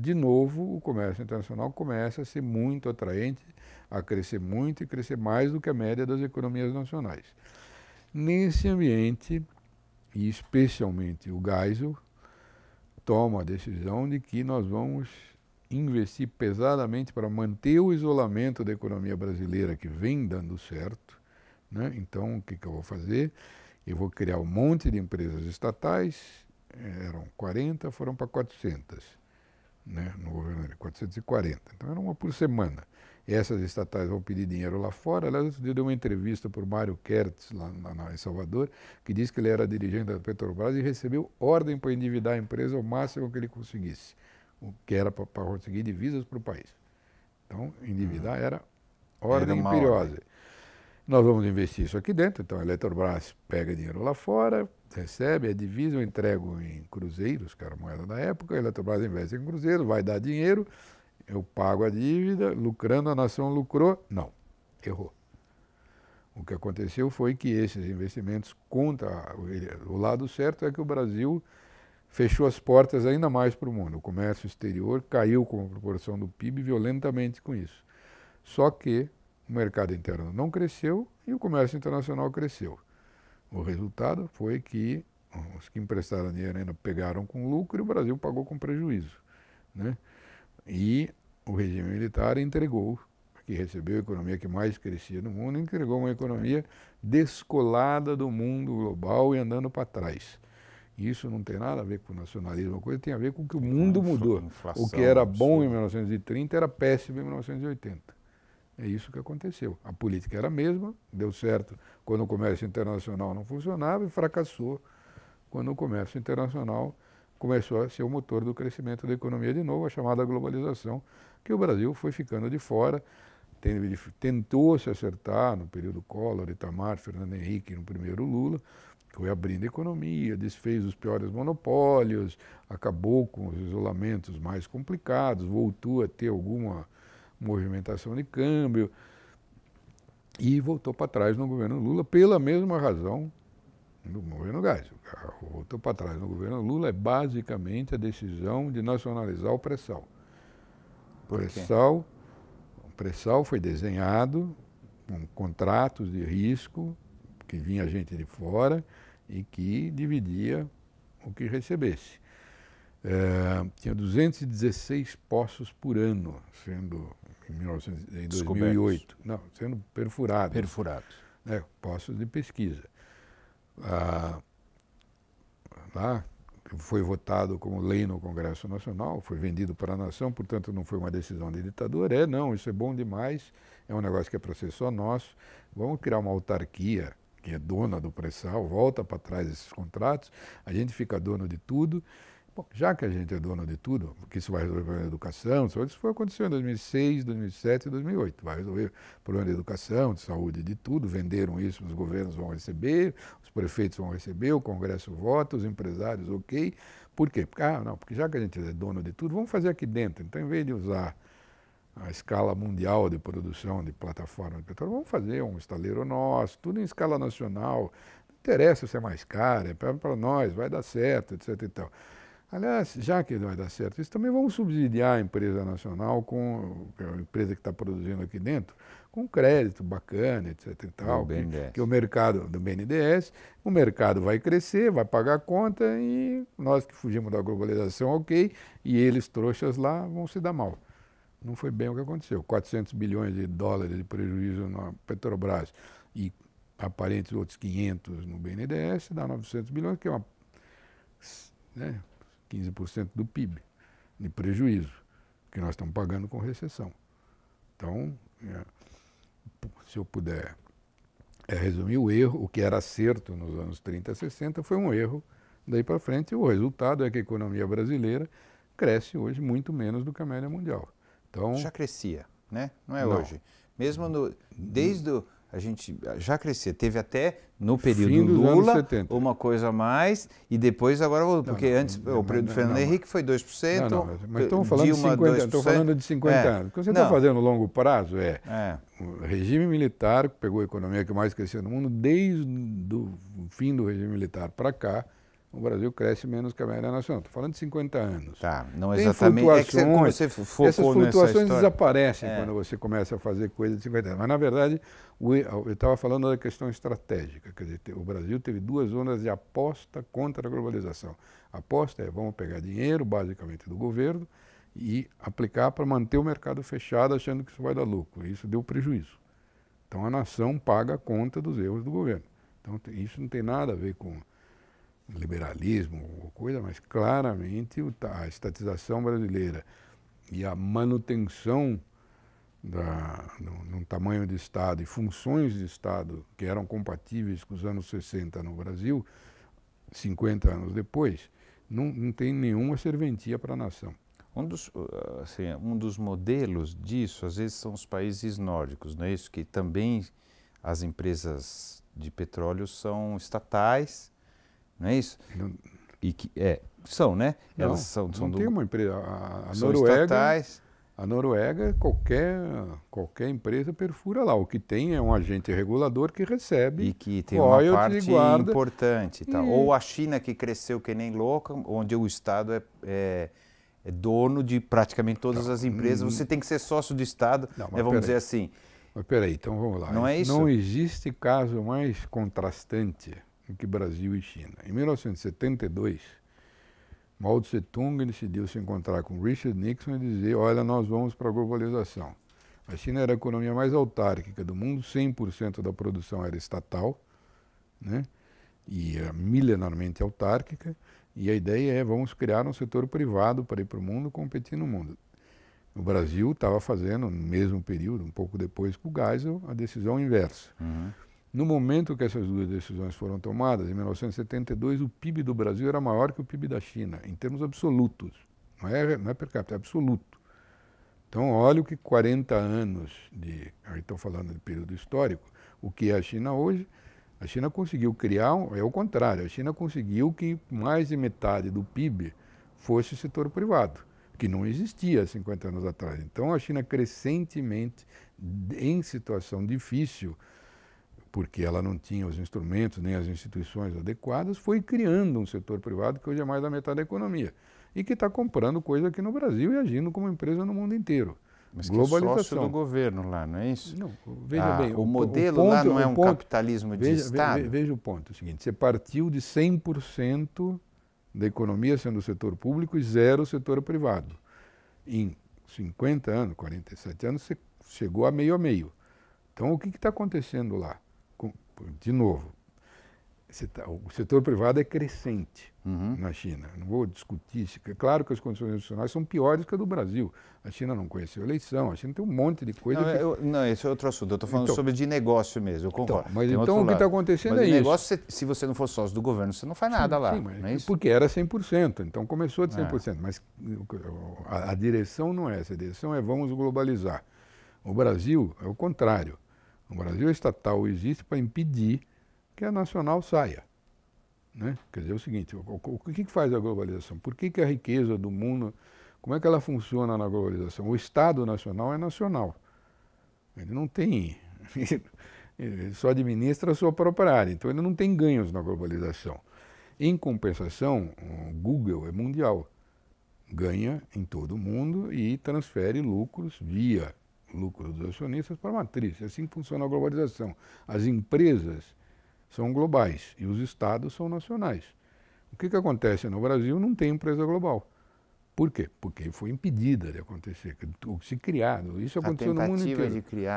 de novo, o comércio internacional começa a ser muito atraente, a crescer muito e crescer mais do que a média das economias nacionais. Nesse ambiente, e especialmente o Geisel, toma a decisão de que nós vamos investir pesadamente para manter o isolamento da economia brasileira, que vem dando certo, né? Então, o que eu vou fazer? Eu vou criar um monte de empresas estatais, eram 40, foram para 400, né? No governo de 440, então era uma por semana. Essas estatais vão pedir dinheiro lá fora. Aliás, eu dei uma entrevista por Mário Kertz, lá em Salvador, que disse que ele era dirigente da Petrobras e recebeu ordem para endividar a empresa o máximo que ele conseguisse, o que era para conseguir divisas para o país. Então, endividar era ordem imperiosa. Nós vamos investir isso aqui dentro, então a Eletrobras pega dinheiro lá fora, recebe a divisa, eu entrego em cruzeiros, que era a moeda da época, a Eletrobras investe em cruzeiros, vai dar dinheiro, eu pago a dívida, lucrando, a nação lucrou? Não, errou. O que aconteceu foi que esses investimentos contra o lado certo é que o Brasil fechou as portas ainda mais para o mundo. O comércio exterior caiu com a proporção do PIB violentamente com isso. Só que o mercado interno não cresceu e o comércio internacional cresceu. O resultado foi que os que emprestaram dinheiro ainda pegaram com lucro e o Brasil pagou com prejuízo, né? E o regime militar entregou, que recebeu a economia que mais crescia no mundo, entregou uma economia descolada do mundo global e andando para trás. Isso não tem nada a ver com nacionalismo, a coisa tem a ver com que o mundo mudou. O que era bom em 1930 era péssimo em 1980. É isso que aconteceu. A política era a mesma, deu certo quando o comércio internacional não funcionava e fracassou quando o comércio internacional começou a ser o motor do crescimento da economia de novo, a chamada globalização, que o Brasil foi ficando de fora, tentou se acertar no período Collor, Itamar, Fernando Henrique, no primeiro Lula, foi abrindo a economia, desfez os piores monopólios, acabou com os isolamentos mais complicados, voltou a ter alguma movimentação de câmbio e voltou para trás no governo Lula pela mesma razão do governo Geisel. Voltou para trás no governo Lula é basicamente a decisão de nacionalizar o pré-sal. O pré-sal foi desenhado com contratos de risco que vinha gente de fora e que dividia o que recebesse. Tinha 216 poços por ano sendo em 2008, não, sendo perfurados. Poços de pesquisa. Lá foi votado como lei no Congresso Nacional, foi vendido para a nação, portanto não foi uma decisão de ditador. Não, isso é bom demais, é um negócio que é para ser só nosso, vamos criar uma autarquia que é dona do pré-sal, volta para trás esses contratos, a gente fica dono de tudo. Bom, já que a gente é dono de tudo, porque isso vai resolver o problema da educação, isso foi acontecendo em 2006, 2007 e 2008, vai resolver o problema da educação, de saúde, de tudo, venderam isso, os governos vão receber, os prefeitos vão receber, o Congresso vota, os empresários ok. Por quê? Porque já que a gente é dono de tudo, vamos fazer aqui dentro. Então, em vez de usar a escala mundial de produção de plataforma de petróleo, vamos fazer um estaleiro nosso, tudo em escala nacional, não interessa se é mais caro, é para nós, vai dar certo, etc. e tal. Aliás, já que vai dar certo isso, também vamos subsidiar a empresa nacional, a empresa que está produzindo aqui dentro, com crédito bacana, etc. e tal, que o mercado do BNDES, o mercado vai crescer, vai pagar a conta e nós que fugimos da globalização, ok, e eles, trouxas lá, vão se dar mal. Não foi bem o que aconteceu. 400 bilhões de dólares de prejuízo na Petrobras e aparentes outros 500 no BNDES, dá 900 bilhões, que é uma... 15% do PIB de prejuízo que nós estamos pagando com recessão. Então, se eu puder resumir o erro, o que era acerto nos anos 30 e 60 foi um erro daí para frente, e o resultado é que a economia brasileira cresce hoje muito menos do que a média mundial. Então, já crescia, né? Não é hoje. Mesmo a gente já crescia, teve até no período Lula uma coisa a mais e depois agora voltou, porque antes o período Fernando Henrique foi 2%, mas estamos falando de 50, estou falando de 50 anos. O que você está fazendo no longo prazo o regime militar pegou a economia que mais crescia no mundo desde o fim do regime militar para cá, o Brasil cresce menos que a média nacional. Estou falando de 50 anos. Tá, não Tem exatamente. Flutuações, essas flutuações nessa desaparecem quando você começa a fazer coisa de 50 anos. Mas, na verdade, eu estava falando da questão estratégica. Quer dizer, o Brasil teve 2 ondas de aposta contra a globalização. A aposta é, vamos pegar dinheiro, basicamente, do governo, e aplicar para manter o mercado fechado, achando que isso vai dar lucro. Isso deu prejuízo. Então, a nação paga a conta dos erros do governo. Então, isso não tem nada a ver com liberalismo ou coisa, mas claramente a estatização brasileira e a manutenção no tamanho de Estado e funções de Estado que eram compatíveis com os anos 60 no Brasil, 50 anos depois, não tem nenhuma serventia para a nação. Um dos modelos disso, às vezes, são os países nórdicos, não é isso? Que também as empresas de petróleo são estatais, não é isso? E que, são, né? Não, elas são tem uma empresa. A são Noruega, estatais. A Noruega, qualquer empresa perfura lá. O que tem é um agente regulador que recebe e que tem uma parte importante. Tá? E... Ou a China, que cresceu que nem louca, onde o Estado é dono de praticamente todas as empresas. Você tem que ser sócio do Estado, vamos dizer assim. Mas peraí, então vamos lá. Não é isso? Não existe caso mais contrastante do que Brasil e China. Em 1972, Mao Tse-tung decidiu se encontrar com Richard Nixon e dizer, olha, nós vamos para a globalização. A China era a economia mais autárquica do mundo, 100% da produção era estatal, né? E era milenarmente autárquica, e a ideia é, vamos criar um setor privado para ir para o mundo competir no mundo. O Brasil estava fazendo, no mesmo período, um pouco depois com o Geisel, a decisão inversa. Uhum. No momento que essas 2 decisões foram tomadas, em 1972, o PIB do Brasil era maior que o PIB da China, em termos absolutos. Não é per capita, é absoluto. Então, olha o que 40 anos aí estou falando de período histórico, o que é a China hoje. A China conseguiu criar, é o contrário, a China conseguiu que mais de metade do PIB fosse setor privado, que não existia 50 anos atrás. Então, a China crescentemente, em situação difícil, porque ela não tinha os instrumentos nem as instituições adequadas, foi criando um setor privado que hoje é mais da metade da economia e que está comprando coisa aqui no Brasil e agindo como empresa no mundo inteiro. Mas globalização. Que é sócio do governo lá, não é isso? Não, veja bem. O modelo lá não é um capitalismo de Estado? Veja o ponto, é o seguinte, você partiu de 100% da economia sendo o setor público e 0% setor privado. Em 50 anos, 47 anos, você chegou a meio. Então, o que está acontecendo lá? De novo, o setor privado é crescente na China. Não vou discutir. É claro que as condições institucionais são piores que a do Brasil. A China não conheceu eleição, a China tem um monte de coisa. Não, esse é outro assunto. Eu estou falando sobre de negócio mesmo, eu concordo. Mas então o que está acontecendo é isso. Negócio, se você não for sócio do governo, você não faz nada lá. Sim, mas não é isso? Porque era 100%, então começou de 100%. Mas a direção não é essa. A direção é vamos globalizar. O Brasil é o contrário. O Brasil estatal existe para impedir que a nacional saia. Né? Quer dizer, é o seguinte, o que faz a globalização? Por que a riqueza do mundo, como é que ela funciona na globalização? O Estado nacional é nacional. Ele não tem, ele só administra a sua própria área, então ele não tem ganhos na globalização. Em compensação, o Google é mundial, ganha em todo o mundo e transfere lucros via lucro dos acionistas para a matriz. É assim que funciona a globalização. As empresas são globais e os estados são nacionais. O que acontece no Brasil? Não tem empresa global. Por quê? Porque foi impedida de acontecer. Se criar, isso aconteceu no mundo inteiro. A tentativa de criar